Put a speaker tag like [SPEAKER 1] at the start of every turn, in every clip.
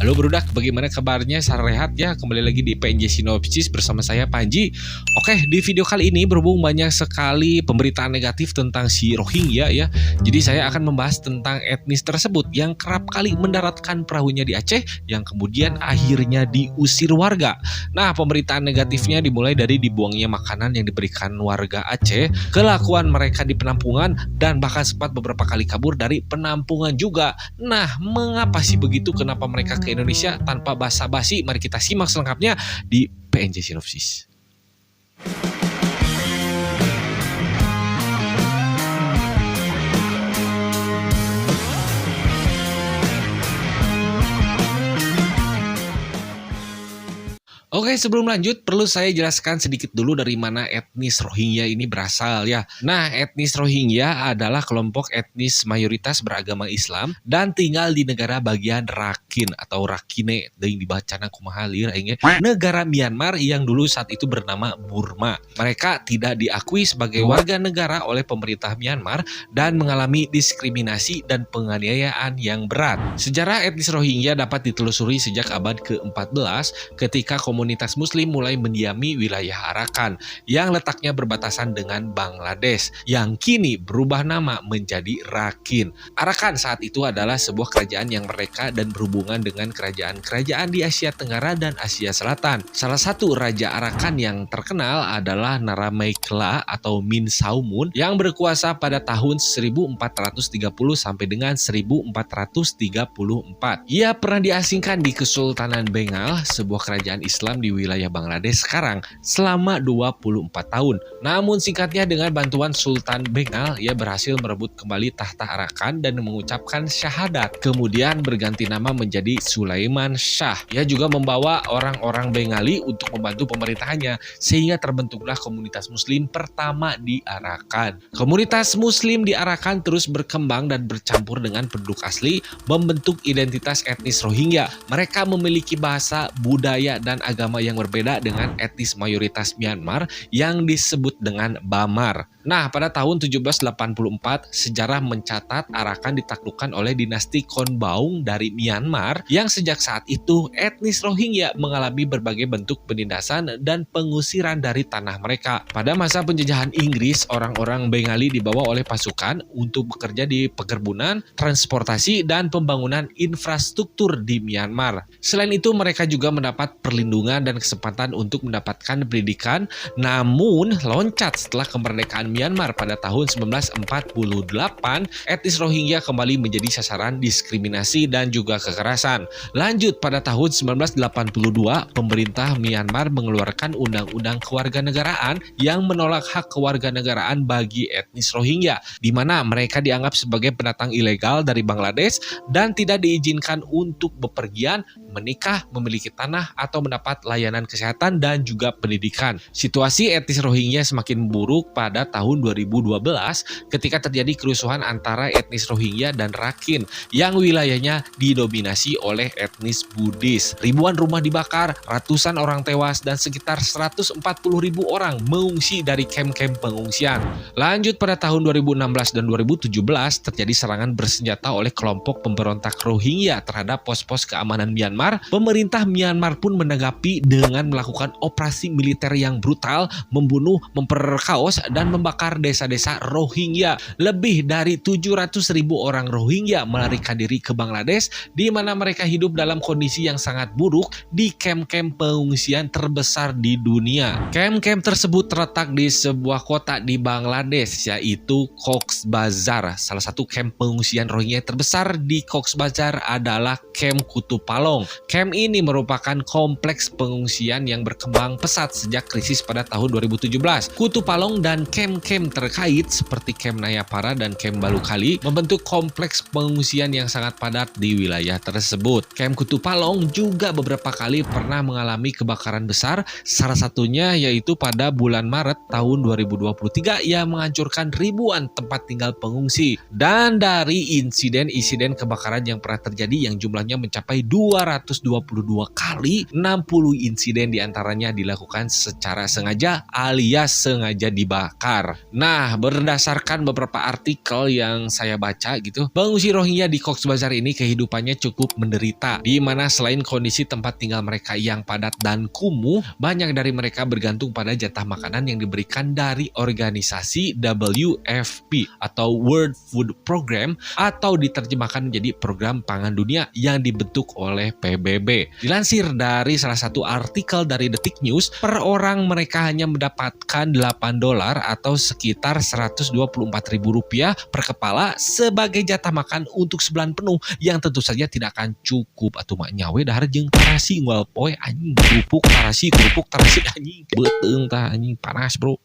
[SPEAKER 1] Halo Brudak, bagaimana kabarnya? Rehat ya? Kembali lagi di PNJ Sinopsis bersama saya Panji. Oke, di video kali ini berhubung banyak sekali pemberitaan negatif tentang si Rohingya ya. Jadi saya akan membahas tentang etnis tersebut yang kerap kali mendaratkan perahunya di Aceh yang kemudian akhirnya diusir warga. Nah, pemberitaan negatifnya dimulai dari dibuangnya makanan yang diberikan warga Aceh, kelakuan mereka di penampungan, dan bahkan sempat beberapa kali kabur dari penampungan juga. Nah, mengapa sih begitu? Kenapa mereka ke Indonesia tanpa basa-basi? Mari kita simak selengkapnya di PNJ Sinopsis. Oke, sebelum lanjut, perlu saya jelaskan sedikit dulu dari mana etnis Rohingya ini berasal ya. Nah, etnis Rohingya adalah kelompok etnis mayoritas beragama Islam dan tinggal di negara bagian Rakhine atau Rakhine, yang dibacana kumaha lieur aing negara Myanmar yang dulu saat itu bernama Burma. Mereka tidak diakui sebagai warga negara oleh pemerintah Myanmar dan mengalami diskriminasi dan penganiayaan yang berat. Sejarah etnis Rohingya dapat ditelusuri sejak abad ke-14 ketika komunitas muslim mulai mendiami wilayah Arakan yang letaknya berbatasan dengan Bangladesh yang kini berubah nama menjadi Rakhine. Arakan saat itu adalah sebuah kerajaan yang merdeka dan berhubungan dengan kerajaan-kerajaan di Asia Tenggara dan Asia Selatan. Salah satu raja Arakan yang terkenal adalah Naramekla atau Min Saumun yang berkuasa pada tahun 1430 sampai dengan 1434. Ia pernah diasingkan di Kesultanan Bengal, sebuah kerajaan Islam di wilayah Bangladesh sekarang selama 24 tahun. Namun singkatnya dengan bantuan Sultan Bengal, ia berhasil merebut kembali tahta Arakan dan mengucapkan syahadat. Kemudian berganti nama menjadi Sulaiman Shah. Ia juga membawa orang-orang Bengali untuk membantu pemerintahannya sehingga terbentuklah komunitas muslim pertama di Arakan. Komunitas muslim di Arakan terus berkembang dan bercampur dengan penduduk asli, membentuk identitas etnis Rohingya. Mereka memiliki bahasa, budaya, dan agama yang berbeda dengan etnis mayoritas Myanmar yang disebut dengan Bamar. Nah, pada tahun 1784, sejarah mencatat Arakan ditaklukkan oleh dinasti Konbaung dari Myanmar yang sejak saat itu etnis Rohingya mengalami berbagai bentuk penindasan dan pengusiran dari tanah mereka. Pada masa penjajahan Inggris, orang-orang Bengali dibawa oleh pasukan untuk bekerja di perkebunan, transportasi, dan pembangunan infrastruktur di Myanmar. Selain itu, mereka juga mendapat perlindungan dan kesempatan untuk mendapatkan pendidikan, namun loncat setelah kemerdekaan Myanmar pada tahun 1948, etnis Rohingya kembali menjadi sasaran diskriminasi dan juga kekerasan. Lanjut, pada tahun 1982, pemerintah Myanmar mengeluarkan undang-undang kewarganegaraan yang menolak hak kewarganegaraan bagi etnis Rohingya, di mana mereka dianggap sebagai pendatang ilegal dari Bangladesh dan tidak diizinkan untuk bepergian, menikah, memiliki tanah, atau mendapat layanan kesehatan dan juga pendidikan. Situasi etnis Rohingya semakin buruk pada tahun 2012 ketika terjadi kerusuhan antara etnis Rohingya dan Rakhine yang wilayahnya didominasi oleh etnis Buddhis. Ribuan rumah dibakar, ratusan orang tewas, dan sekitar 140.000 orang mengungsi dari kamp-kamp pengungsian. Lanjut, pada tahun 2016 dan 2017 terjadi serangan bersenjata oleh kelompok pemberontak Rohingya terhadap pos-pos keamanan Myanmar. Pemerintah Myanmar pun menanggapi dengan melakukan operasi militer yang brutal, membunuh, memperkaos, dan membakar desa-desa Rohingya. Lebih dari 700.000 orang Rohingya melarikan diri ke Bangladesh, di mana mereka hidup dalam kondisi yang sangat buruk di kamp-kamp pengungsian terbesar di dunia. Kamp-kamp tersebut terletak di sebuah kota di Bangladesh, yaitu Cox's Bazar. Salah satu kamp pengungsian Rohingya terbesar di Cox's Bazar adalah Kamp Kutupalong. Kamp ini merupakan kompleks pengungsian yang berkembang pesat sejak krisis pada tahun 2017. Kutupalong dan kamp-kamp terkait seperti Kamp Nayapara dan Kamp Balukali membentuk kompleks pengungsian yang sangat padat di wilayah tersebut. Kamp Kutupalong juga beberapa kali pernah mengalami kebakaran besar, salah satunya yaitu pada bulan Maret tahun 2023 yang menghancurkan ribuan tempat tinggal pengungsi. Dan dari insiden kebakaran yang pernah terjadi yang jumlahnya mencapai 222 kali, 60.000 insiden diantaranya dilakukan secara sengaja alias sengaja dibakar. Nah, berdasarkan beberapa artikel yang saya baca gitu, pengungsi Rohingya di Cox's Bazar ini kehidupannya cukup menderita, di mana selain kondisi tempat tinggal mereka yang padat dan kumuh, banyak dari mereka bergantung pada jatah makanan yang diberikan dari organisasi WFP atau World Food Program, atau diterjemahkan menjadi Program Pangan Dunia yang dibentuk oleh PBB. Dilansir dari salah satu artikel dari Detik News, per orang mereka hanya mendapatkan $8 atau sekitar Rp124.000 per kepala sebagai jatah makan untuk sebulan penuh, yang tentu saja tidak akan cukup atuh mak nyawe dahar jeung tarasi ngwal poe anjing kerupuk tarasi anjing beteung tah anjing panas bro.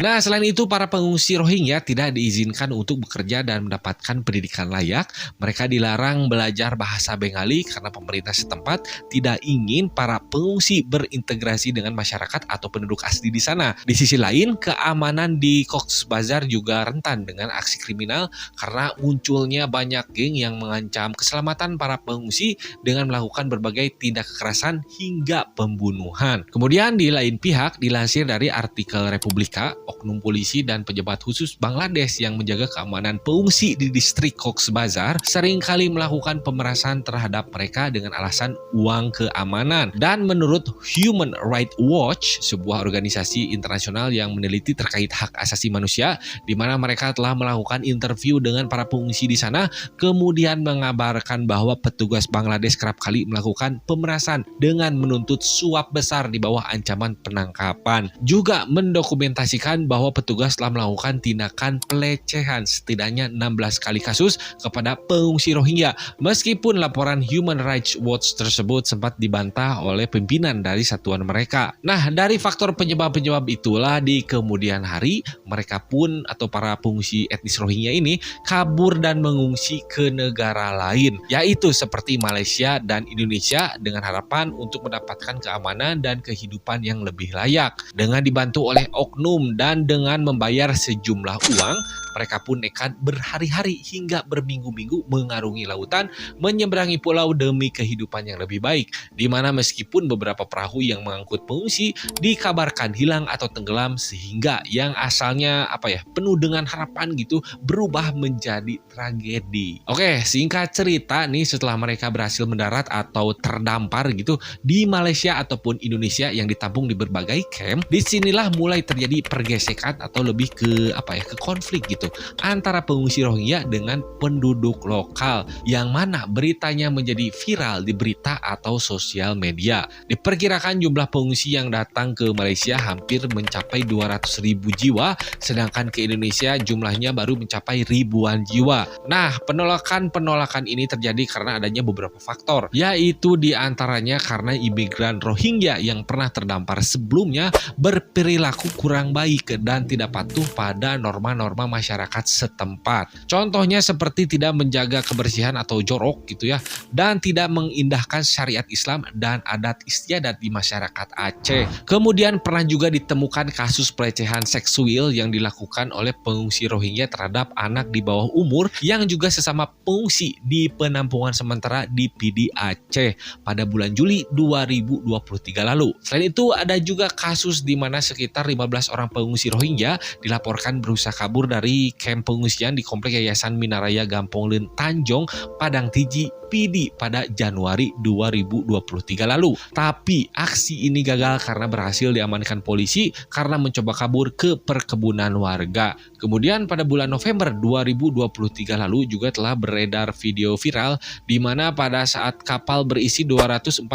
[SPEAKER 1] Nah, selain itu para pengungsi Rohingya tidak diizinkan untuk bekerja dan mendapatkan pendidikan layak. Mereka dilarang belajar bahasa Bengali karena pemerintah setempat tidak ingin para pengungsi berintegrasi dengan masyarakat atau penduduk asli di sana. Di sisi lain, keamanan di Cox's Bazar juga rentan dengan aksi kriminal karena munculnya banyak geng yang mengancam keselamatan para pengungsi dengan melakukan berbagai tindak kekerasan hingga pembunuhan. Kemudian di lain pihak, dilansir dari artikel Republika, oknum polisi dan pejabat khusus Bangladesh yang menjaga keamanan pengungsi di distrik Cox's Bazar seringkali melakukan pemerasan terhadap mereka dengan alasan uang keamanan. Dan menurut Human Rights Watch, sebuah organisasi internasional yang meneliti terkait hak asasi manusia, di mana mereka telah melakukan interview dengan para pengungsi di sana, kemudian mengabarkan bahwa petugas Bangladesh kerap kali melakukan pemerasan dengan menuntut suap besar di bawah ancaman penangkapan. Juga mendokumentasikan bahwa petugas telah melakukan tindakan pelecehan setidaknya 16 kali kasus kepada pengungsi Rohingya, meskipun laporan Human Rights Watch tersebut sempat dibantah oleh pimpinan dari satuan mereka. Nah, dari faktor penyebab-penyebab itulah di kemudian hari mereka pun atau para pengungsi etnis Rohingya ini kabur dan mengungsi ke negara lain, yaitu seperti Malaysia dan Indonesia, dengan harapan untuk mendapatkan keamanan dan kehidupan yang lebih layak. Dengan dibantu oleh oknum dan dengan membayar sejumlah uang, mereka pun nekat berhari-hari hingga berminggu-minggu mengarungi lautan, menyeberangi pulau demi kehidupan yang lebih baik, di mana meskipun beberapa perahu yang mengangkut pengungsi dikabarkan hilang atau tenggelam, sehingga yang asalnya penuh dengan harapan gitu berubah menjadi tragedi. Oke, singkat cerita nih, setelah mereka berhasil mendarat atau terdampar gitu di Malaysia ataupun Indonesia yang ditampung di berbagai camp, disinilah mulai terjadi pergesekan atau lebih ke ke konflik gitu antara pengungsi Rohingya dengan penduduk lokal, yang mana beritanya menjadi viral di berita atau sosial media. Diperkirakan jumlah pengungsi yang datang ke Malaysia hampir mencapai 200.000 jiwa, sedangkan ke Indonesia jumlahnya baru mencapai ribuan jiwa. Nah, penolakan ini terjadi karena adanya beberapa faktor, yaitu diantaranya karena imigran Rohingya yang pernah terdampar sebelumnya berperilaku kurang baik dan tidak patuh pada norma-norma masyarakat setempat. Contohnya seperti tidak menjaga kebersihan atau jorok gitu ya, dan tidak mengindahkan syariat Islam dan adat istiadat di masyarakat Aceh. Kemudian pernah juga ditemukan kasus pelecehan seksual yang dilakukan oleh pengungsi Rohingya terhadap anak di bawah umur yang juga sesama pengungsi di penampungan sementara di PD Aceh pada bulan Juli 2023 lalu. Selain itu, ada juga kasus di mana sekitar 15 orang pengungsi Rohingya dilaporkan berusaha kabur dari kamp pengungsian di komplek Yayasan Minaraya Gampong Leun Tanjong, Padang Tiji, PD pada Januari 2023 lalu. Tapi aksi ini gagal karena berhasil diamankan polisi karena mencoba kabur ke perkebunan warga. Kemudian pada bulan November 2023 lalu juga telah beredar video viral di mana pada saat kapal berisi 249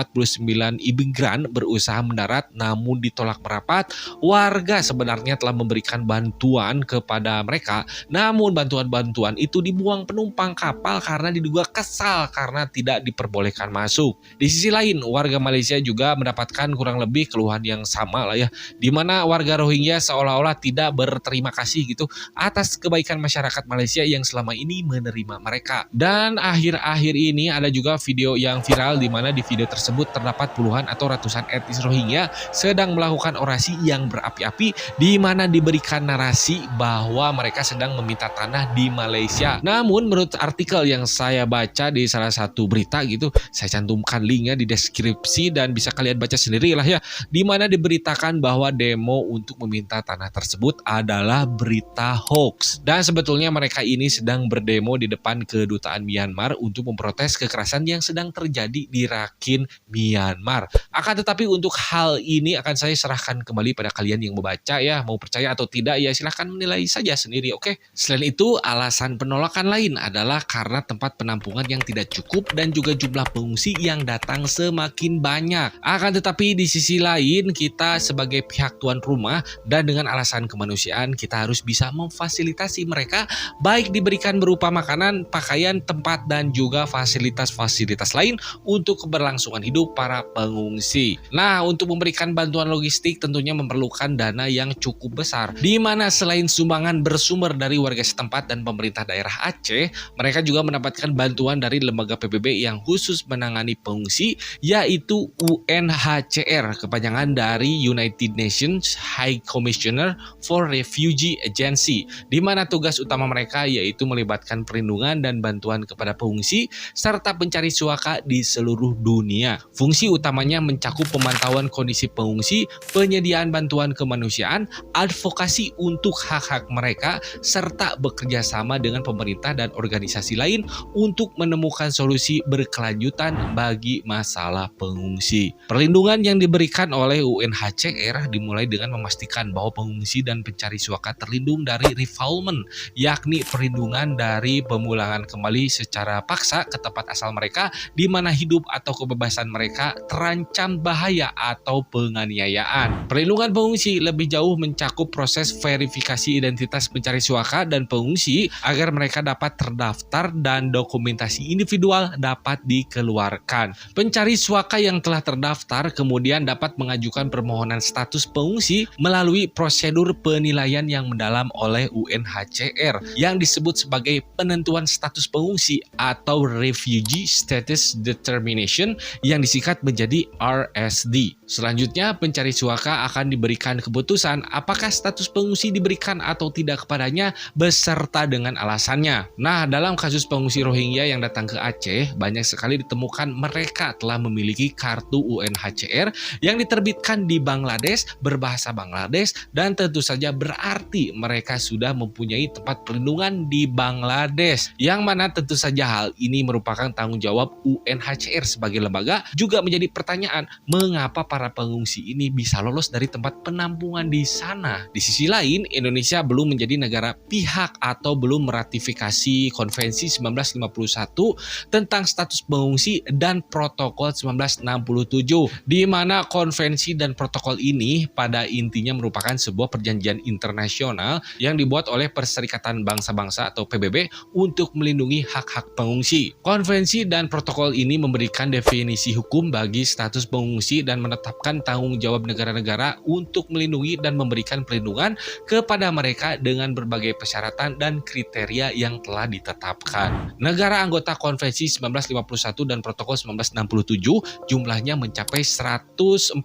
[SPEAKER 1] imigran berusaha mendarat namun ditolak merapat, warga sebenarnya telah memberikan bantuan kepada mereka, namun bantuan-bantuan itu dibuang penumpang kapal karena diduga kesal karena tidak diperbolehkan masuk. Di sisi lain, warga Malaysia juga mendapatkan kurang lebih keluhan yang sama lah ya, di mana warga Rohingya seolah-olah tidak berterima kasih gitu atas kebaikan masyarakat Malaysia yang selama ini menerima mereka. Dan akhir-akhir ini ada juga video yang viral di mana di video tersebut terdapat puluhan atau ratusan etnis Rohingya sedang melakukan orasi yang berapi-api, di mana diberikan narasi bahwa mereka sedang meminta tanah di Malaysia. Namun menurut artikel yang saya baca di salah satu berita gitu, saya cantumkan linknya di deskripsi dan bisa kalian baca sendiri lah ya, di mana diberitakan bahwa demo untuk meminta tanah tersebut adalah berita hoax. Dan sebetulnya mereka ini sedang berdemo di depan kedutaan Myanmar untuk memprotes kekerasan yang sedang terjadi di Rakhine, Myanmar. Akan tetapi untuk hal ini akan saya serahkan kembali pada kalian yang membaca ya, mau percaya atau tidak ya silahkan menilai saja sendiri, oke? Selain itu, alasan penolakan lain adalah karena tempat penampungan yang tidak cukup dan juga jumlah pengungsi yang datang semakin banyak. Akan tetapi di sisi lain, kita sebagai pihak tuan rumah dan dengan alasan kemanusiaan, kita harus bisa memfasilitasi mereka, baik diberikan berupa makanan, pakaian, tempat, dan juga fasilitas-fasilitas lain untuk keberlangsungan hidup para pengungsi. Nah, untuk memberikan bantuan logistik tentunya memerlukan dana yang cukup besar, di mana selain sumbangan bersumber dari warga setempat dan pemerintah daerah Aceh, mereka juga mendapatkan bantuan dari lembaga PBB yang khusus menangani pengungsi, yaitu UNHCR, kepanjangan dari United Nations High Commissioner for Refugee Agency, di mana tugas utama mereka yaitu melibatkan perlindungan dan bantuan kepada pengungsi serta pencari suaka di seluruh dunia. Fungsi utamanya mencakup pemantauan kondisi pengungsi, penyediaan bantuan kemanusiaan, advokasi untuk hak-hak mereka, serta bekerja sama dengan pemerintah dan organisasi lain untuk menemukan solusi berkelanjutan bagi masalah pengungsi. Perlindungan yang diberikan oleh UNHCR dimulai dengan memastikan bahwa pengungsi dan pencari suaka terlindung dari refoulement, yakni perlindungan dari pemulangan kembali secara paksa ke tempat asal mereka, di mana hidup atau kebebasan mereka terancam bahaya atau penganiayaan. Perlindungan pengungsi lebih jauh mencakup proses verifikasi identitas pencari suaka dan pengungsi agar mereka dapat terdaftar dan dokumentasi individual dapat dikeluarkan. Pencari suaka yang telah terdaftar kemudian dapat mengajukan permohonan status pengungsi melalui prosedur penilaian yang mendalam oleh UNHCR yang disebut sebagai penentuan status pengungsi atau Refugee Status Determination yang disingkat menjadi RSD. Selanjutnya, pencari suaka akan diberikan keputusan apakah status pengungsi diberikan atau tidak kepadanya beserta dengan alasannya. Nah, dalam kasus pengungsi Rohingya yang datang ke Aceh, banyak sekali ditemukan mereka telah memiliki kartu UNHCR yang diterbitkan di Bangladesh, berbahasa Bangladesh, dan tentu saja berarti mereka sudah mempunyai tempat perlindungan di Bangladesh, yang mana tentu saja hal ini merupakan tanggung jawab UNHCR sebagai lembaga. Juga menjadi pertanyaan, mengapa para pengungsi ini bisa lolos dari tempat penampungan di sana? Di sisi lain, Indonesia belum menjadi negara pihak atau belum meratifikasi Konvensi 1951 tentang status pengungsi dan Protokol 1967, di mana konvensi dan protokol ini pada intinya merupakan sebuah perjanjian internasional yang dibuat oleh Perserikatan Bangsa-Bangsa atau PBB untuk melindungi hak-hak pengungsi. Konvensi dan protokol ini memberikan definisi hukum bagi status pengungsi dan menetapkan tanggung jawab negara-negara untuk melindungi dan memberikan perlindungan kepada mereka dengan berbagai persyaratan dan kriteria yang telah ditetapkan. Negara anggota Konvensi 1951 dan Protokol 1967 jumlahnya mencapai 140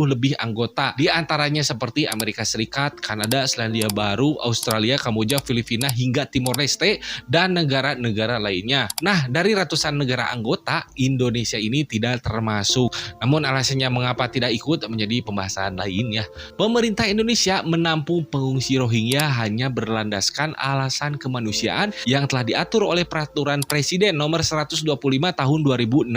[SPEAKER 1] lebih anggota, di antaranya seperti Amerika Serikat, Kanada, Selandia Baru, Australia, Kamboja, Filipina, hingga Timor Leste, dan negara-negara lainnya. Nah, dari ratusan negara anggota, Indonesia ini tidak termasuk. Namun alasannya mengapa tidak ikut menjadi pembahasan lain ya. Pemerintah Indonesia menampung pengungsi Rohingya hanya berlandaskan alasan kemanusiaan yang telah diatur oleh Peraturan Presiden nomor 125 tahun 2016.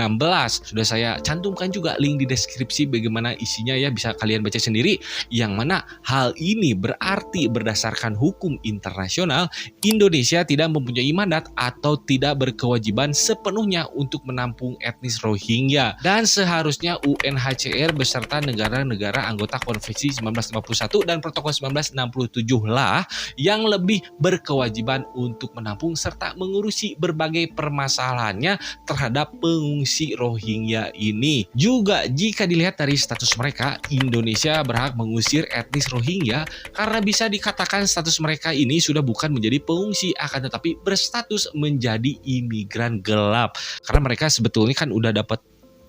[SPEAKER 1] Sudah saya cantumkan juga link di deskripsi bagaimana isinya ya, bisa kalian baca sendiri, yang mana hal ini berarti berdasarkan hukum internasional Indonesia tidak mempunyai mandat atau tidak berkewajiban sepenuhnya untuk menampung etnis Rohingya, dan seharusnya UNHCR beserta negara-negara anggota Konvensi 1951 dan Protokol 1967 lah yang lebih berkewajiban untuk menampung serta mengurusi berbagai permasalahannya terhadap pengungsi Rohingya ini. Juga jika dilihat dari status mereka, Indonesia berhak mengusir etnis Rohingya karena bisa dikatakan status mereka ini sudah bukan menjadi pengungsi, akan tetapi berstatus menjadi imigran gelap. Karena mereka sebetulnya kan udah dapat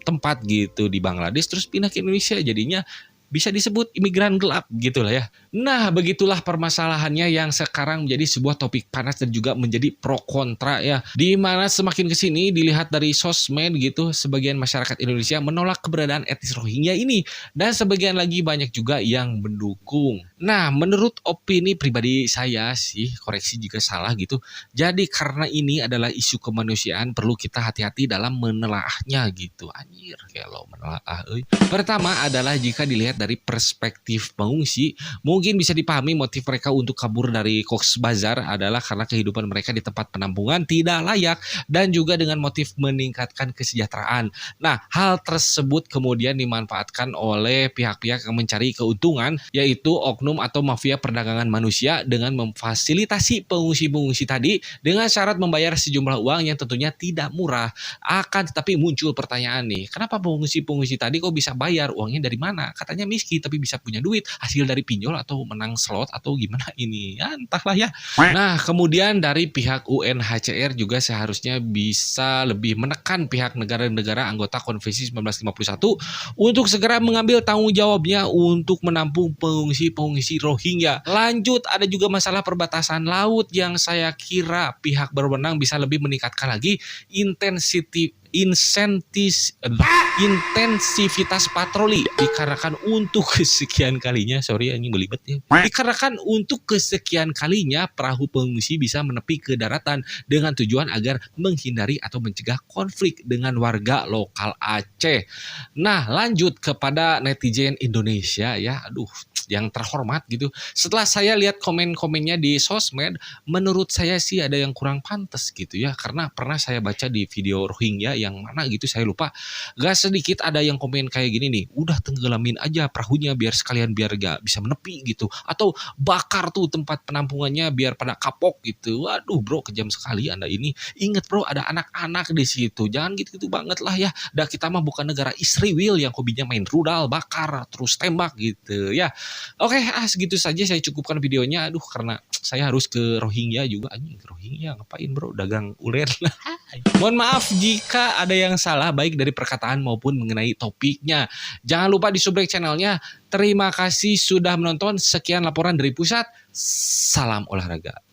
[SPEAKER 1] tempat gitu di Bangladesh terus pindah ke Indonesia, jadinya bisa disebut imigran gelap gitu lah ya. Nah, begitulah permasalahannya yang sekarang menjadi sebuah topik panas dan juga menjadi pro kontra ya. Di mana semakin kesini dilihat dari sosmed gitu, sebagian masyarakat Indonesia menolak keberadaan etnis Rohingya ini dan sebagian lagi banyak juga yang mendukung. Nah, menurut opini pribadi saya sih, koreksi jika salah gitu. Jadi karena ini adalah isu kemanusiaan, perlu kita hati-hati dalam menelaahnya gitu. Anjir, kalau menelaah euy. Pertama adalah jika dilihat dari perspektif pengungsi, mungkin bisa dipahami motif mereka untuk kabur dari Cox's Bazar adalah karena kehidupan mereka di tempat penampungan tidak layak dan juga dengan motif meningkatkan kesejahteraan. Nah, hal tersebut kemudian dimanfaatkan oleh pihak-pihak yang mencari keuntungan, yaitu oknum atau mafia perdagangan manusia dengan memfasilitasi pengungsi-pengungsi tadi dengan syarat membayar sejumlah uang yang tentunya tidak murah. Akan tetapi muncul pertanyaan nih, kenapa pengungsi-pengungsi tadi kok bisa bayar? Uangnya dari mana? Katanya miskin tapi bisa punya duit, hasil dari pinjol atau menang slot atau gimana ini? Ya entahlah ya. Nah, kemudian dari pihak UNHCR juga seharusnya bisa lebih menekan pihak negara-negara anggota Konvensi 1951 untuk segera mengambil tanggung jawabnya untuk menampung pengungsi-pengungsi Rohingya. Lanjut, ada juga masalah perbatasan laut yang saya kira pihak berwenang bisa lebih meningkatkan lagi intensivitas patroli dikarenakan untuk kesekian kalinya, sorry ini belibet ya, dikarenakan untuk kesekian kalinya perahu pengungsi bisa menepi ke daratan dengan tujuan agar menghindari atau mencegah konflik dengan warga lokal Aceh. Nah, lanjut kepada netizen Indonesia ya, aduh yang terhormat gitu. Setelah saya lihat komen-komennya di sosmed, menurut saya sih ada yang kurang pantas gitu ya, karena pernah saya baca di video Rohingya yang mana gitu saya lupa, gak sedikit ada yang komen kayak gini nih, udah tenggelamin aja perahunya biar sekalian biar gak bisa menepi gitu, atau bakar tuh tempat penampungannya biar pada kapok gitu. Waduh bro, kejam sekali Anda ini. Ingat bro, ada anak-anak di situ, jangan gitu-gitu banget lah ya. Dah kita mah bukan negara Israel yang hobinya main rudal, bakar, terus tembak gitu ya. Oke, segitu saja saya cukupkan videonya. Aduh, karena saya harus ke Rohingya juga. Anjing, ke Rohingya ngapain bro? Dagang uler. Mohon maaf jika ada yang salah baik dari perkataan maupun mengenai topiknya. Jangan lupa di subscribe channelnya. Terima kasih sudah menonton. Sekian laporan dari pusat. Salam olahraga.